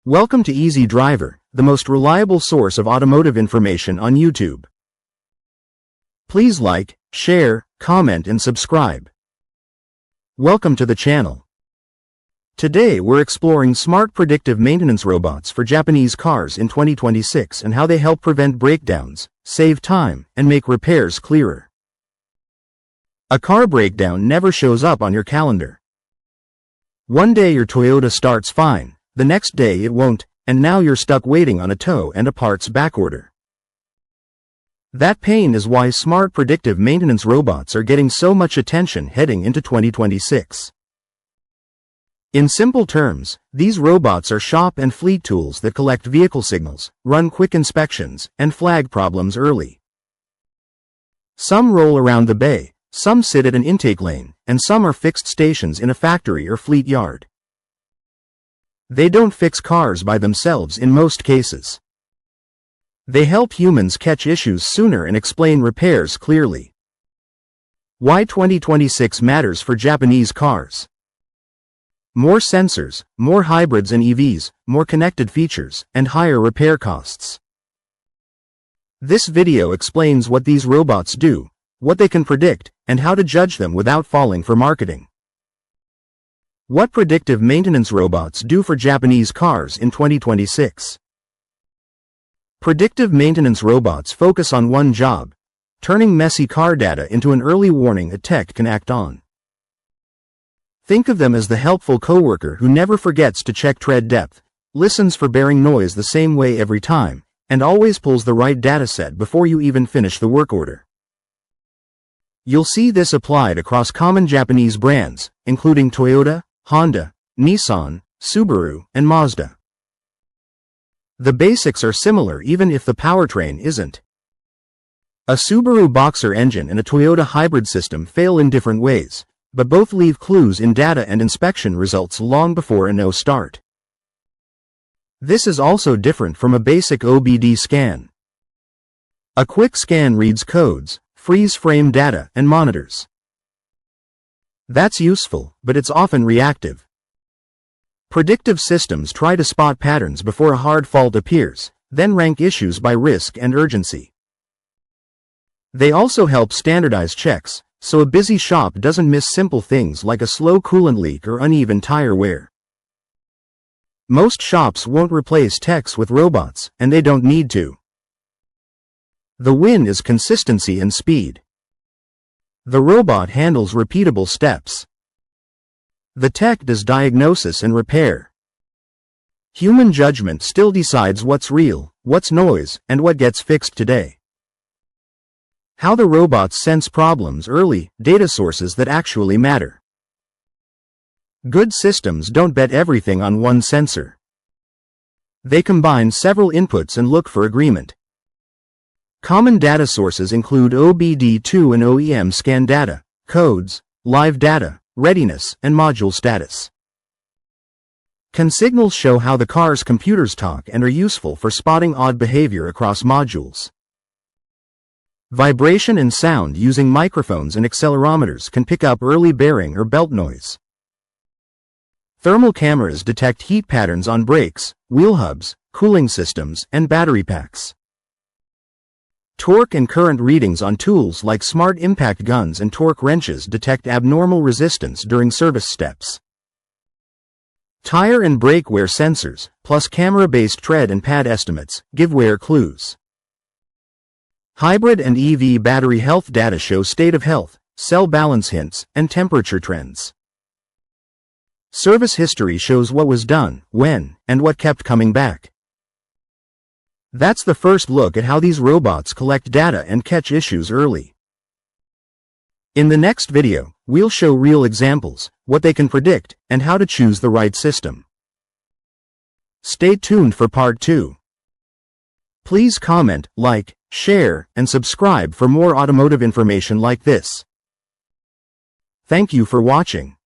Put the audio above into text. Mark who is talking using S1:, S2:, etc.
S1: Welcome to Easy Driver, the most reliable source of automotive information on YouTube. Please like, share, comment and subscribe. Welcome to the channel. Today we're exploring smart predictive maintenance robots for Japanese cars in 2026 and how they help prevent breakdowns, save time, and make repairs clearer. A car breakdown never shows up on your calendar. One day your Toyota starts fine. The next day it won't, and now you're stuck waiting on a tow and a parts backorder. That pain is why smart predictive maintenance robots are getting so much attention heading into 2026. In simple terms, these robots are shop and fleet tools that collect vehicle signals, run quick inspections, and flag problems early. Some roll around the bay, some sit at an intake lane, and some are fixed stations in a factory or fleet yard. They don't fix cars by themselves in most cases. They help humans catch issues sooner and explain repairs clearly. Why 2026 matters for Japanese cars. More sensors, more hybrids and EVs, more connected features, and higher repair costs. This video explains what these robots do, what they can predict, and how to judge them without falling for marketing. What predictive maintenance robots do for Japanese cars in 2026. Predictive maintenance robots focus on one job: turning messy car data into an early warning a tech can act on. Think of them as the helpful coworker who never forgets to check tread depth, listens for bearing noise the same way every time, and always pulls the right dataset before you even finish the work order. You'll see this applied across common Japanese brands, including Toyota, Honda, Nissan, Subaru, and Mazda. The basics are similar even if the powertrain isn't. A Subaru Boxer engine and a Toyota hybrid system fail in different ways, but both leave clues in data and inspection results long before a no start. This is also different from a basic OBD scan. A quick scan reads codes, frees frame data, and monitors. That's useful, but it's often reactive. Predictive systems try to spot patterns before a hard fault appears, then rank issues by risk and urgency. They also help standardize checks, so a busy shop doesn't miss simple things like a slow coolant leak or uneven tire wear. Most shops won't replace techs with robots, and they don't need to. The win is consistency and speed. The robot handles repeatable steps. The tech does diagnosis and repair. Human judgment still decides what's real, what's noise, and what gets fixed today. How the robots sense problems early, data sources that actually matter. Good systems don't bet everything on one sensor. They combine several inputs and look for agreement. Common data sources include OBD2 and OEM scan data, codes, live data, readiness, and module status. Consignals show how the car's computers talk and are useful for spotting odd behavior across modules. Vibration and sound using microphones and accelerometers can pick up early bearing or belt noise. Thermal cameras detect heat patterns on brakes, wheel hubs, cooling systems, and battery packs. Torque and current readings on tools like smart impact guns and torque wrenches detect abnormal resistance during service steps. Tire and brake wear sensors, plus camera-based tread and pad estimates, give wear clues. Hybrid and EV battery health data show state of health, cell balance hints, and temperature trends. Service history shows what was done, when, and what kept coming back. That's the first look at how these robots collect data and catch issues early. In the next video, we'll show real examples, what they can predict, and how to choose the right system. Stay tuned for part 2. Please comment, like, share, and subscribe for more automotive information like this. Thank you for watching.